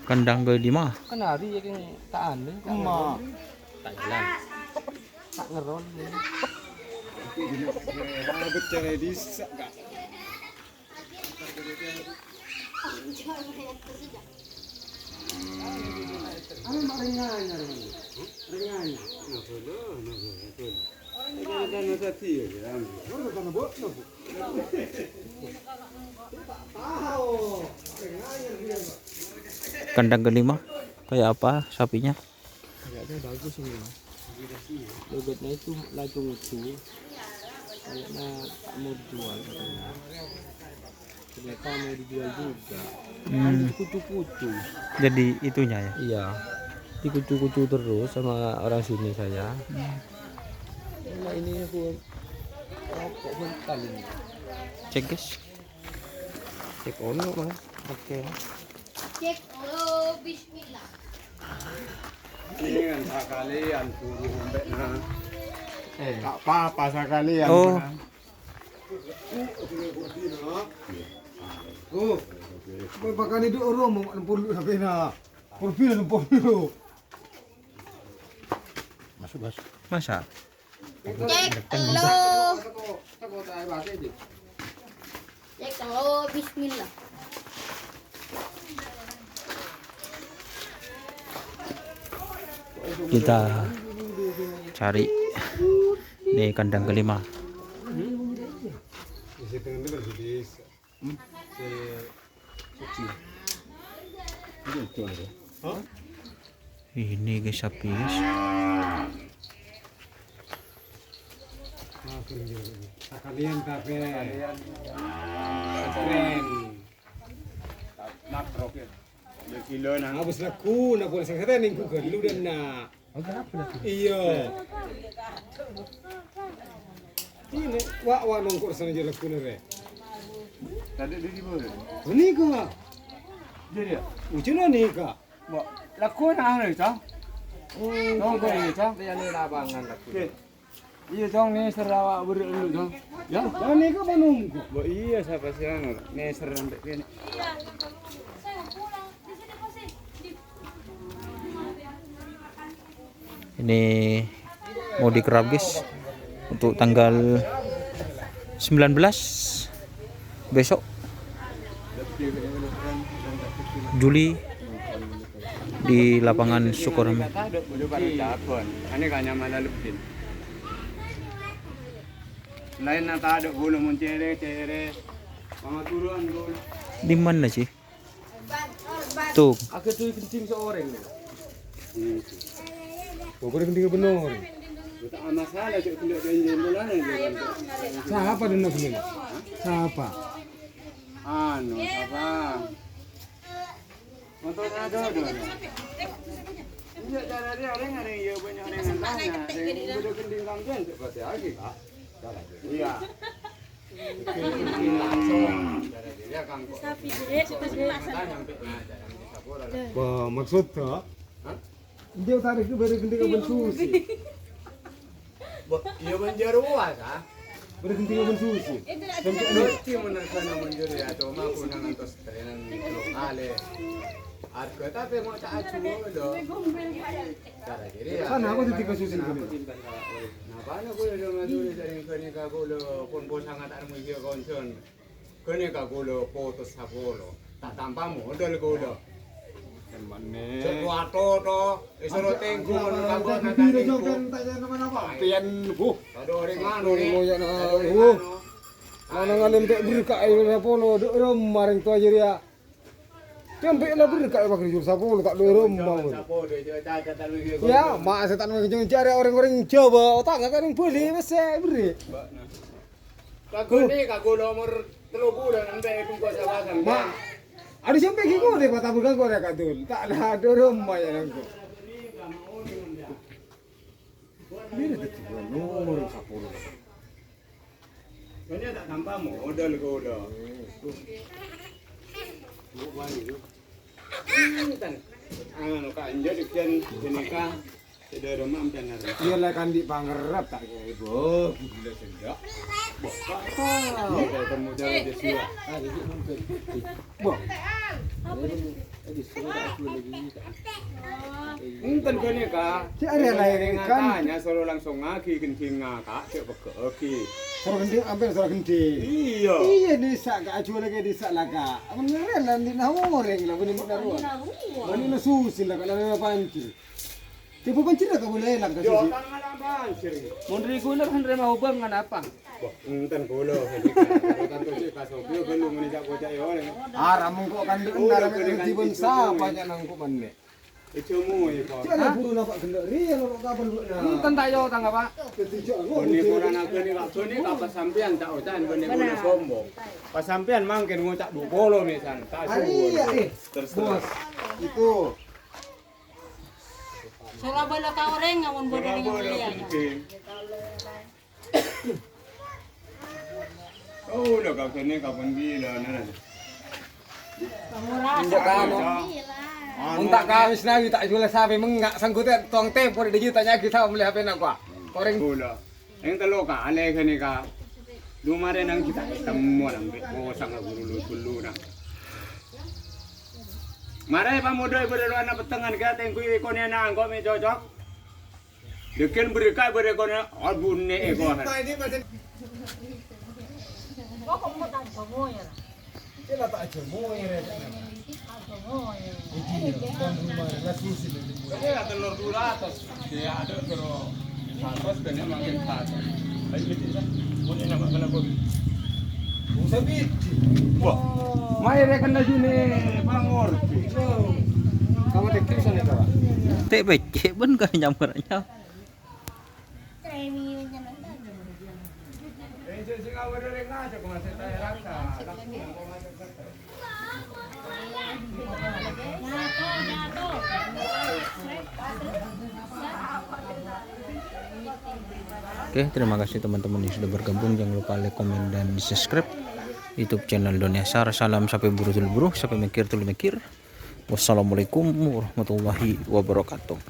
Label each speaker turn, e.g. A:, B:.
A: Kandang kelima.
B: Kenari ya kan tak anu, tak jalan. Tak ngeron.
C: Bicara di sak.
A: Kandang kelima. Kayak apa sapinya?
B: Kayaknya bagus ini. Logatnya itu lucu. Kayaknya tak mau dijual katanya. Ternyata mau dijual juga. Kucu-kucu.
A: Jadi itunya ya.
B: Iya. Dikucu-kucu terus sama orang sini saya. Nah ini aku rokok mental ini.
A: Cek guys.
B: Cek ono mas. Oke.
D: Cek oh bismillah.
C: Ini kan sekalian tunggu sampai nah. Tak apa-apa sekalian.
A: Oh.
C: Oh. Bahkan itu orang mau nempur sampai na. Porfil nempur dulu.
B: Masuk.
A: Masa?
D: Cek lo. Cek lo bismillah.
A: Kita cari nih kandang kelima. Ini guys sapi guys.
C: Sekalian tapi keren. Nak roket. Kilo na. Habis laku na boleh saya kata ning ku lu dan na. Iya. Ini wa nongkor sana je laku na re. Tadi di mana? Ini ka. Jadi ya. Ucuna ni ka. Ba laku na ano ito? Nongkor ito.
B: Dia ni lapangan laku.
C: Iya dong nih serawa berdulu dong. Ya, ini ka banung ko. Ba iya siapa sih ano? Nih sampai sini.
A: Ini mau dikerap guys untuk tanggal 19 besok Juli di lapangan Sukorame.
C: Lain nata ada gula mencere pengaturan gula.
A: Di mana sih? Tuh.
B: Aku tuh kencing seorang nih.
C: Pokoknya kencing benar. Tak masalah cek kulit benjen bulan aja. Siapa dan nak kulit? Siapa? Anu, siapa? Untuk ada. Iya, cara dia orang ada yang banyak orang yang tanya. Yang udah kencing kampen seperti lagi kak. Iya. Wah, maksudnya? Dia tarik itu baru kencing kampen susi.
B: Iya menjeruah kah?
C: Berhenti ngomong susu.
B: Nanti menerkana menjeru ya, cuma aku nangan tos terenan lokale. Arko tapi mau tak acu loh. Cara jadi ya.
C: Sana aku titik susu ini.
B: Nah, bana ko lo ngaduri sering kani ka ko lo pon sangat armo hiyo konson. Kani ka ko lo foto sa polo. Tak tampa modal ko lo.
C: Mana?
B: Sesuatu to, isoro tengku ono kago na
C: Tidak
B: tengku.
C: jauh tanya nama apa? Pian bu.
B: Ada orang mana ni?
C: Moya na. Mana ngalim tak berkah ayo na polo. Rom maring tu aja dia. Sampai lah berkah pakai jur sapolo tak dua rumah.
B: Sapo de jaga talu hiyo.
C: Ya, mak saya tak nak cari orang-orang Jawa. Otak nggak kan yang boleh mesti beri.
B: Kago ni kago lo umur 3 bulan nanti aku kau sabakan.
C: Mak, ada sampai kiko deh patah bukan kau ada katul. Tak ada rumah ya nangku. Ini dah nomor sapolo.
B: Kani tak tampa modal ko lo. Tan. Ano ka anjo dikian jenika Tidak ada mampu nari.
C: Dia lah kan di pangerap tak kayak ibu.
B: Gila sejak.
C: Apa?
B: Kita temu jalan di sini.
C: Boh.
B: Enten kene ka.
C: Si ada lahir kan.
B: Tanya solo langsung ngaki kenting ngaka cek beke.
C: Sorok genting ambil sorok genting.
B: Iya.
C: Iya desa ka acu lagi desa laka. Beneran nanti nahu goreng lah benih naruan. Benih nasusin lah kalau panci. Tipu panci lah kau boleh lah
B: Yo
C: kasih.
B: tangan abang ciri.
E: Mun reguler henre mau bang ngan apa?
B: Enten kulo hedi ka. Tanto si kasopio belum menijak bocah yo.
C: Aram kok kan di endara mengerti bensa banyak nangku manne.
B: Itu mu iko.
C: Jangan buru nampak gendok ria lo kapan lu na.
E: Enten tak yo tangga pak.
C: Ketijak
B: Boni korana kene kak kene ka pasampian tak utan boni boni sombong. Pasampian mangken ngucak 20 misan. Tak
C: Iya
B: Terserah.
C: bos. Itu.
F: Soalnya bala ka orang ngamun bodo ning
B: Boleh
F: mulia.
B: penting. Oh, udah kau kene kapan bila nana.
C: Injak kano. Untak kami senawi tak jual sapi menggak sangkutnya tuang tempo di juta nyaki sama beli HP nak gua. Koreng
B: Bola. Yang telo ka ale kene ka. Lumare nang kita temu nang be ko sang guru nang. Marai pamodoi bere anak petengan ka teng kui kone nang ko me cocok. Deken berikai bere kone albunne e ko.
F: Kok mo tan mo ya.
C: Kela tak aja mau ya.
B: Kene ka telur 200. Dia ada kero 100 kene makin 100. Ayo gitu kan. Punya nama kena ko.
C: Sabit.
B: Wah. Mai kena june pangor.
C: Kamu teknik sana kawan.
A: Teh becek ben ka nyampernya.
B: Sing awak dere ngaja ko masih tay raka.
A: Oke, terima kasih teman-teman yang sudah bergabung. Jangan lupa like, komen, dan subscribe YouTube channel Doniasar. Salam sampai buru tul buru, sampai mikir tul mikir. Wassalamualaikum warahmatullahi wabarakatuh.